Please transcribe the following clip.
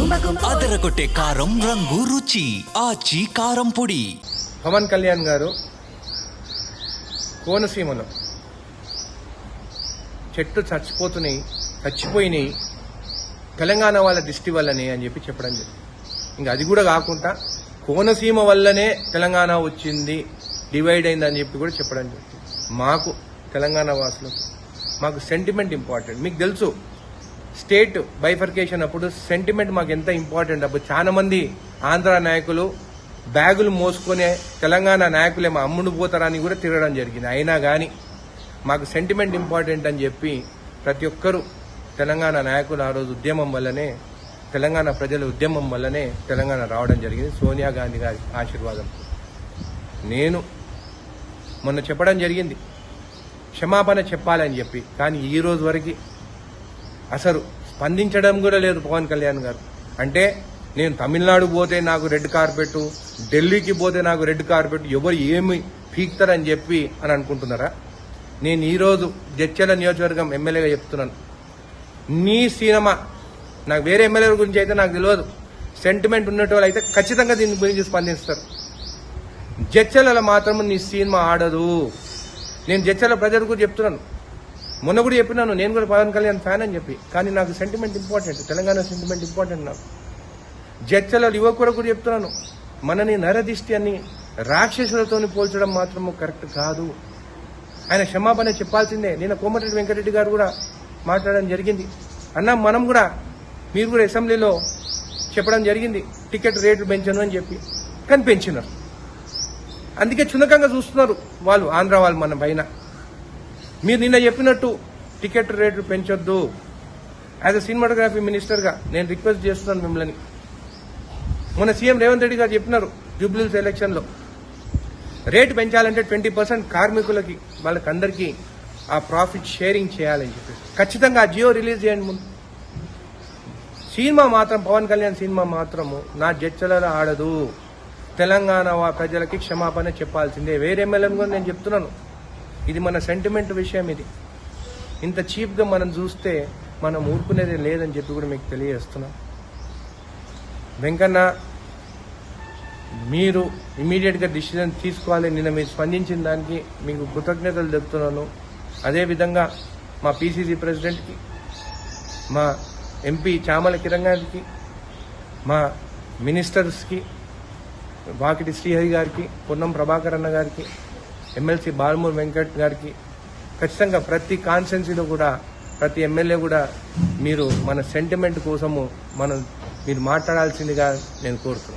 అదరగొట్టే కారం రంగు రుచి ఆచి కారం పొడి. పవన్ కళ్యాణ్ గారు కోనసీమలో చెట్టు చచ్చిపోయినాయి తెలంగాణ వాళ్ళ దిష్టి వల్లనే అని చెప్పి చెప్పడం జరిగింది. ఇంకా అది కూడా కాకుండా కోనసీమ వల్లనే తెలంగాణ వచ్చింది, డివైడ్ అయిందని చెప్పి కూడా చెప్పడం జరిగింది. మాకు తెలంగాణ వాసులకు మాకు సెంటిమెంట్ ఇంపార్టెంట్. మీకు తెలుసు స్టేట్ బైఫర్కేషన్ అప్పుడు సెంటిమెంట్ మాకు ఎంత ఇంపార్టెంట్. అప్పుడు చాలా మంది ఆంధ్ర నాయకులు బ్యాగులు మోసుకునే తెలంగాణ నాయకులేమో అమ్ముడు పోతారని కూడా తిరగడం జరిగింది. అయినా కానీ మాకు సెంటిమెంట్ ఇంపార్టెంట్ అని చెప్పి ప్రతి ఒక్కరూ తెలంగాణ నాయకులు ఆ రోజు ఉద్యమం వల్లనే, తెలంగాణ ప్రజల ఉద్యమం వల్లనే తెలంగాణ రావడం జరిగింది. సోనియా గాంధీ గారి ఆశీర్వాదం. నేను మొన్న చెప్పడం జరిగింది క్షమాపణ చెప్పాలని చెప్పి, కానీ ఈ రోజు వరకు అసలు స్పందించడం కూడా లేదు పవన్ కళ్యాణ్ గారు. అంటే నేను తమిళనాడు పోతే నాకు రెడ్ కార్పెట్, ఢిల్లీకి పోతే నాకు రెడ్ కార్పెట్, ఎవరు ఏమి పీక్తారని చెప్పి అని అనుకుంటున్నారా? నేను ఈరోజు జడ్చర్ల నియోజకవర్గం ఎమ్మెల్యేగా చెప్తున్నాను, నీ సినిమా నాకు వేరే ఎమ్మెల్యేల గురించి అయితే నాకు తెలియదు, సెంటిమెంట్ ఉన్నట్టు అయితే ఖచ్చితంగా దీని గురించి స్పందిస్తారు. జడ్చర్లలో మాత్రం నీ సినిమా ఆడదు. నేను జడ్చర్ల ప్రజలకు కూడా చెప్తున్నాను, మొన్న కూడా చెప్పినాను, నేను కూడా పవన్ కళ్యాణ్ ఫ్యాన్ అని చెప్పి, కానీ నాకు sentiment important, Telangana sentiment important. నాకు జడ్చర్ల యువకుడు కూడా చెప్తున్నాను, మనని నరదిష్టి అని రాక్షసులతో పోల్చడం మాత్రము కరెక్ట్ కాదు. ఆయన క్షమాపణ చెప్పాల్సిందే. నేను కోమటిరెడ్డి వెంకటరెడ్డి గారు కూడా మాట్లాడడం జరిగింది. అన్న మనం కూడా మీరు కూడా అసెంబ్లీలో చెప్పడం జరిగింది టికెట్ రేట్లు పెంచను అని చెప్పి, కానీ పెంచినారు. అందుకే చునకంగా చూస్తున్నారు వాళ్ళు, ఆంధ్ర వాళ్ళు మన పైన. మీరు నిన్న చెప్పినట్టు టికెట్ రేట్లు పెంచొద్దు. యాజ్ అ సినిమాటోగ్రఫీ మినిస్టర్గా నేను రిక్వెస్ట్ చేస్తున్నాను మిమ్మల్ని. మొన్న సీఎం రేవంత్ రెడ్డి గారు చెప్పినారు జూబ్లీహిల్స్ ఎలక్షన్లో రేటు పెంచాలంటే 20% కార్మికులకి వాళ్ళకందరికీ ఆ ప్రాఫిట్ షేరింగ్ చేయాలని చెప్పి ఖచ్చితంగా ఆ జియో రిలీజ్ చేయండి. ముందు సినిమా మాత్రం పవన్ కళ్యాణ్ సినిమా మాత్రము నా జడ్చలలో ఆడదు. తెలంగాణ ప్రజలకి క్షమాపణ చెప్పాల్సిందే. వేరే ఎమ్మెల్యేని కూడా నేను చెప్తున్నాను, ఇది మన సెంటిమెంట్ విషయం. ఇది ఇంత చీప్గా మనం చూస్తే మనం ఊరుకునేది లేదని చెప్పి కూడా మీకు తెలియజేస్తున్నాం. వెంకన్న, మీరు ఇమీడియట్గా డిసిజన్ తీసుకోవాలి. నిన్న మీరు స్పందించిన దానికి మీకు కృతజ్ఞతలు చెప్తున్నాను. అదేవిధంగా మా పీసీసీ ప్రెసిడెంట్కి, మా ఎంపీ చామల కిరణ్ గారికి, మా మినిస్టర్స్కి వాకిటి శ్రీహరి గారికి, పొన్నం ప్రభాకర్ అన్న గారికి, ఎమ్మెల్సీ బాలమూరి వెంకట్ గారికి, ఖచ్చితంగా ప్రతి కాన్స్టిట్యున్సీలో కూడా ప్రతి ఎమ్మెల్యే కూడా మీరు మన సెంటిమెంట్ కోసము మీరు మాట్లాడాల్సిందిగా నేను కోరుతున్నాను.